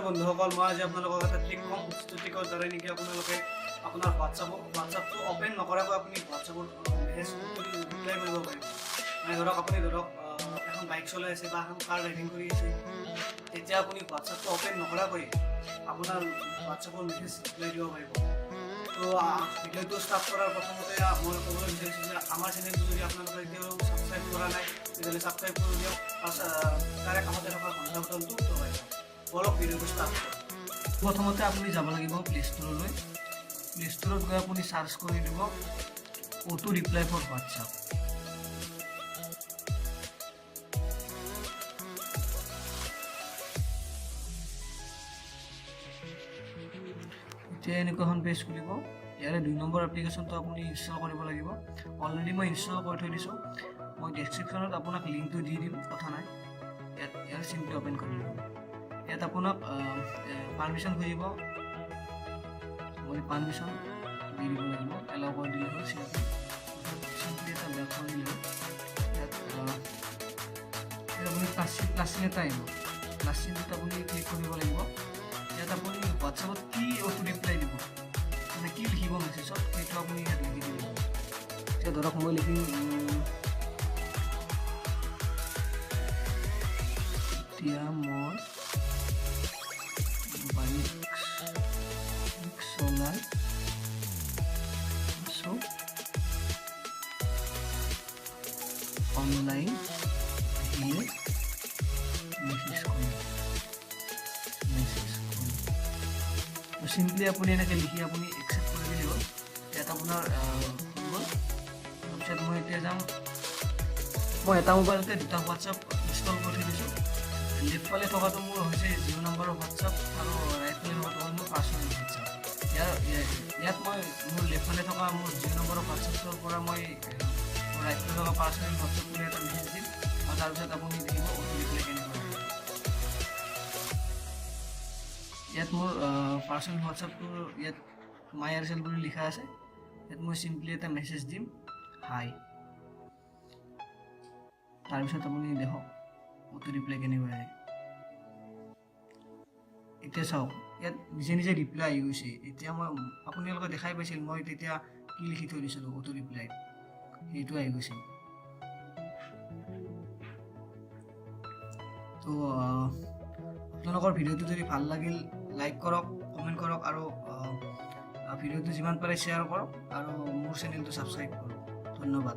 বন্ধুসকল, মই আজি আপোনালোকক এটা ট্ৰিক ক'ম। যিটো ট্ৰিকৰ দ্বাৰা নেকি আপোনালোকে আপোনাৰ হোৱাটছআপটো অ'পেন নকৰাকৈ আপুনি হোৱাটছআপৰ মেছেজ ৰিপ্লাই কৰিব পাৰিব। মানে আপুনি এখন বাইক চলাই আছে বা এখন কাৰ ৰাইডিং কৰি আছে, তেতিয়া আপুনি হোৱাটছআপটো অ'পেন নকৰাকৈ আপোনাৰ হোৱাটছআপৰ মেছেজ ৰিপ্লাই দিব পাৰিব। তো ভিডিঅ'টো ষ্টাৰ্ট কৰাৰ প্ৰথমতে মই ক'বলৈ বিচাৰিছোঁ যে আমাৰ চেনেলটো যদি আপোনালোকে এতিয়াও ছাবস্ক্ৰাইব কৰা নাই, তেতিয়াহ'লে ছাবস্ক্ৰাইব কৰি দিয়ক। তাৰে কাষতে থকা ঘণ্টা বটনটো দবাই দিয়ক। বলক ভিডিঅ'টো ষ্টাৰ্ট কৰক। প্ৰথমতে আপুনি যাব লাগিব প্লে ষ্ট'ৰলৈ। প্লে ষ্ট'ৰত গৈ আপুনি চাৰ্চ কৰি দিব অটো ৰিপ্লাই ফৰ হোৱাটছআপ। এতিয়া এনেকুৱা এখন পেজ খুলিব। ইয়াৰে 2 নম্বৰ এপ্লিকেশ্যনটো আপুনি ইনষ্টল কৰিব লাগিব। অলৰেডি মই ইনষ্টল কৰি থৈ দিছোঁ। মই ডেছক্ৰিপশ্যনত আপোনাক লিংকটো দি দিম, কথা নাই। ইয়াৰ চিমটো অ'পেন কৰি দিব। ইয়াত আপোনাক পাৰ্মিশ্যন খুজিব। মই পাৰ্মিশ্যন দি দিব লাগিব। এলাউ কৰি দিলে হ'ল। চিম্পলি এটা বেক কৰি দিলে ইয়াত আপুনি প্লাছ চিন এটা আহিব। প্লাছ চিনটোত আপুনি ক্লিক কৰিব লাগিব। ইয়াত আপুনি হোৱাটছআপত কি অটো ৰিপ্লাই দিব, মানে কি লিখিব মেছেজত, সেইটো আপুনি ইয়াত লিখি দিব। এতিয়া ধৰক মই লিখিম এতিয়া মই বাইক চলাই আছোঁ, অনলাইন আহিলে মেছেজ কৰিম। চিম্পলি আপুনি এনেকৈ লিখি আপুনি একচেপ্ট কৰি দিব। ইয়াত আপোনাৰ হৈ গ'ল। তাৰপিছত মই এতিয়া যাম, মই এটা মোবাইলতে 2টা হোৱাটছআপ ইনষ্টল কৰি দিছোঁ। লেফ্ট ফালে থকাটো মোৰ হৈছে 0 নম্বৰৰ হোৱাটছআপ আৰু ৰাইট ফালে থকাটো হ'ল মোৰ পাৰ্চনেল হোৱাটছআপ। ইয়াত মই মোৰ লেফ্ট ফালে থকা মোৰ 0 নম্বৰৰ হোৱাটছআপটোৰ পৰা মই ৰাইট ফালে থকা পাৰ্চনেল হোৱাটছআপটোলৈ এটা মেছেজ দিম আৰু তাৰপিছত আপুনি দেখিব অটো ৰিপ্লাই কেনেকুৱা। ইয়াত মোৰ পাৰ্চনেল হোৱাটছআপটোৰ ইয়াত মাই এয়াৰচেল বুলি লিখা আছে। ইয়াত মই চিম্পলি এটা মেছেজ দিম, হাই। তাৰপিছত আপুনি দেখক অটো ৰিপ্লাই কেনেকৈ আহে। এতিয়া চাওক, ইয়াত নিজে নিজে ৰিপ্লাই আহি গৈছে। এতিয়া আপোনালোকে দেখাই পাইছিল মই তেতিয়া কি লিখি থৈ দিছিলোঁ অটো ৰিপ্লাইত, সেইটো আহি গৈছে। তো আপোনালোকৰ ভিডিঅ'টো যদি ভাল লাগিল লাইক কৰক, কমেণ্ট কৰক আৰু ভিডিঅ'টো যিমান পাৰে শ্বেয়াৰ কৰক আৰু মোৰ চেনেলটো ছাবস্ক্ৰাইব কৰক। ধন্যবাদ।